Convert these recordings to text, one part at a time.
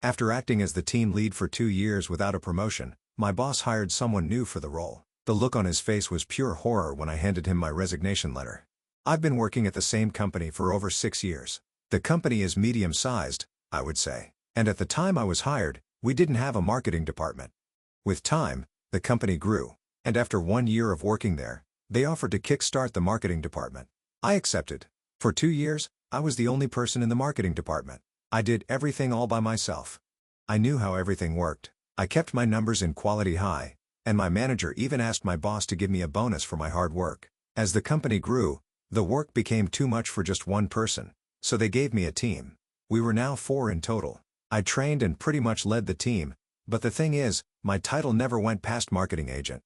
After acting as the team lead for 2 years without a promotion, my boss hired someone new for the role. The look on his face was pure horror when I handed him my resignation letter. I've been working at the same company for over 6 years. The company is medium-sized, I would say. And at the time I was hired, we didn't have a marketing department. With time, the company grew, and after 1 year of working there, they offered to kickstart the marketing department. I accepted. For 2 years, I was the only person in the marketing department. I did everything all by myself. I knew how everything worked. I kept my numbers in quality high, and my manager even asked my boss to give me a bonus for my hard work. As the company grew, the work became too much for just one person, so they gave me a team. We were now 4 in total. I trained and pretty much led the team, but the thing is, my title never went past marketing agent.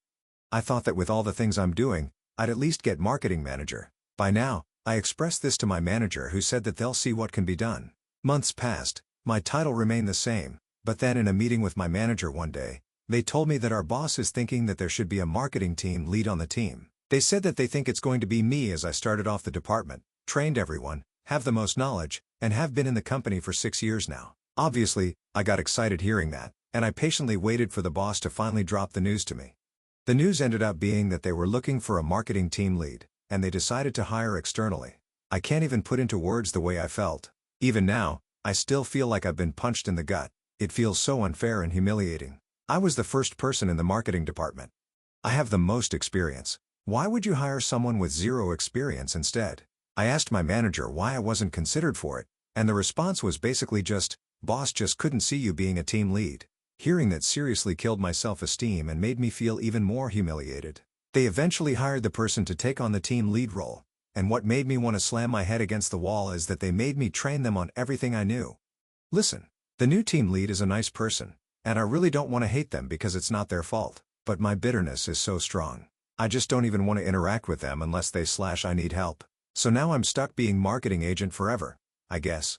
I thought that with all the things I'm doing, I'd at least get marketing manager. By now, I expressed this to my manager, who said that they'll see what can be done. Months passed, my title remained the same, but then in a meeting with my manager one day, they told me that our boss is thinking that there should be a marketing team lead on the team. They said that they think it's going to be me, as I started off the department, trained everyone, have the most knowledge, and have been in the company for 6 years now. Obviously, I got excited hearing that, and I patiently waited for the boss to finally drop the news to me. The news ended up being that they were looking for a marketing team lead, and they decided to hire externally. I can't even put into words the way I felt. Even now, I still feel like I've been punched in the gut. It feels so unfair and humiliating. I was the first person in the marketing department. I have the most experience. Why would you hire someone with 0 experience instead? I asked my manager why I wasn't considered for it, and the response was basically just, "Boss just couldn't see you being a team lead." Hearing that seriously killed my self-esteem and made me feel even more humiliated. They eventually hired the person to take on the team lead role, and what made me want to slam my head against the wall is that they made me train them on everything I knew. Listen, the new team lead is a nice person, and I really don't want to hate them because it's not their fault, but my bitterness is so strong. I just don't even want to interact with them unless I need help. So now I'm stuck being marketing agent forever, I guess.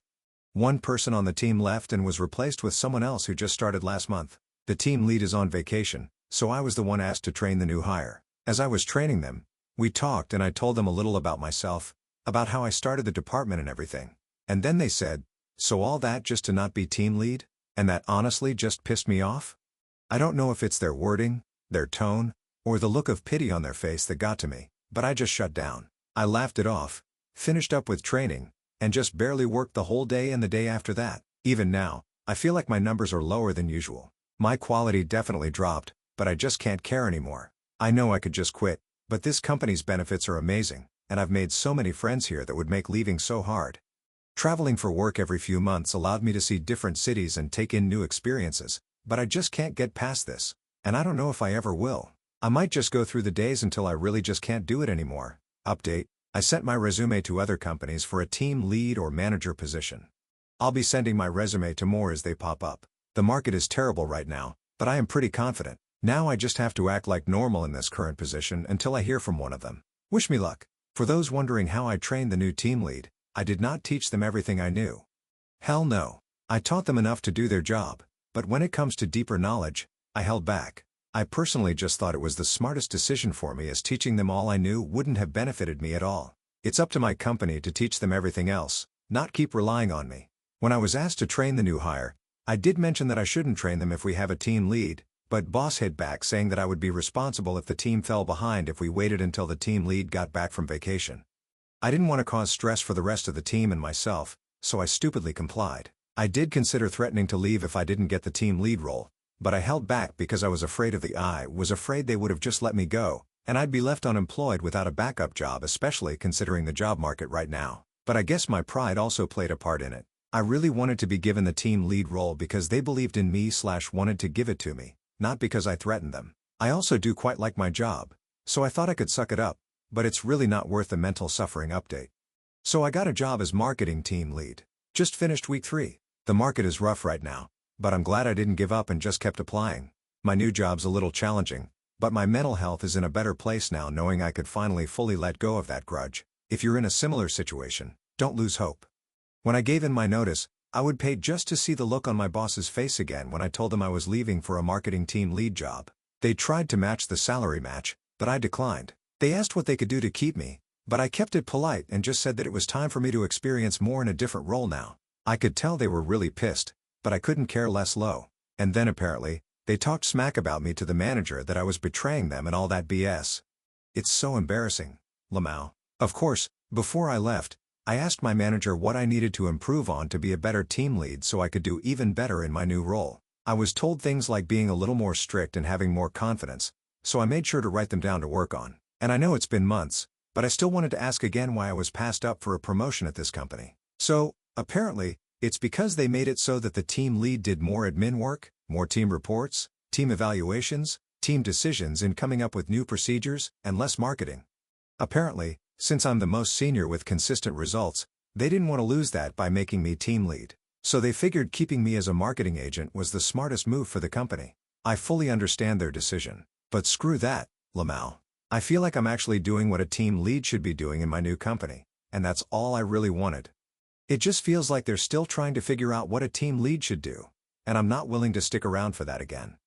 One person on the team left and was replaced with someone else who just started last month. The team lead is on vacation, so I was the one asked to train the new hire. As I was training them, we talked and I told them a little about myself, about how I started the department and everything. And then they said, "So all that just to not be team lead?" And that honestly just pissed me off. I don't know if it's their wording, their tone, or the look of pity on their face that got to me, but I just shut down. I laughed it off, finished up with training, and just barely worked the whole day and the day after that. Even now, I feel like my numbers are lower than usual. My quality definitely dropped, but I just can't care anymore. I know I could just quit, but this company's benefits are amazing, and I've made so many friends here that would make leaving so hard. Traveling for work every few months allowed me to see different cities and take in new experiences, but I just can't get past this, and I don't know if I ever will. I might just go through the days until I really just can't do it anymore. Update: I sent my resume to other companies for a team lead or manager position. I'll be sending my resume to more as they pop up. The market is terrible right now, but I am pretty confident. Now I just have to act like normal in this current position until I hear from one of them. Wish me luck. For those wondering how I trained the new team lead, I did not teach them everything I knew. Hell no. I taught them enough to do their job, but when it comes to deeper knowledge, I held back. I personally just thought it was the smartest decision for me, as teaching them all I knew wouldn't have benefited me at all. It's up to my company to teach them everything else, not keep relying on me. When I was asked to train the new hire, I did mention that I shouldn't train them if we have a team lead, but boss hit back saying that I would be responsible if the team fell behind if we waited until the team lead got back from vacation. I didn't want to cause stress for the rest of the team and myself, so I stupidly complied. I did consider threatening to leave if I didn't get the team lead role, but I held back because I was afraid they would have just let me go, and I'd be left unemployed without a backup job, especially considering the job market right now. But I guess my pride also played a part in it. I really wanted to be given the team lead role because they believed in me/wanted to give it to me, not because I threatened them. I also do quite like my job, so I thought I could suck it up, but it's really not worth the mental suffering. Update. So I got a job as marketing team lead. Just finished week 3. The market is rough right now, but I'm glad I didn't give up and just kept applying. My new job's a little challenging, but my mental health is in a better place now, knowing I could finally fully let go of that grudge. If you're in a similar situation, don't lose hope. When I gave in my notice, I would pay just to see the look on my boss's face again when I told them I was leaving for a marketing team lead job. They tried to match the salary match, but I declined. They asked what they could do to keep me, but I kept it polite and just said that it was time for me to experience more in a different role now. I could tell they were really pissed, but I couldn't care less low. And then apparently, they talked smack about me to the manager that I was betraying them and all that BS. It's so embarrassing, Lamau. Of course, before I left, I asked my manager what I needed to improve on to be a better team lead so I could do even better in my new role. I was told things like being a little more strict and having more confidence, so I made sure to write them down to work on. And I know it's been months, but I still wanted to ask again why I was passed up for a promotion at this company. So, apparently, it's because they made it so that the team lead did more admin work, more team reports, team evaluations, team decisions in coming up with new procedures, and less marketing. Apparently, since I'm the most senior with consistent results, they didn't want to lose that by making me team lead. So they figured keeping me as a marketing agent was the smartest move for the company. I fully understand their decision. But screw that, Lamau. I feel like I'm actually doing what a team lead should be doing in my new company, and that's all I really wanted. It just feels like they're still trying to figure out what a team lead should do, and I'm not willing to stick around for that again.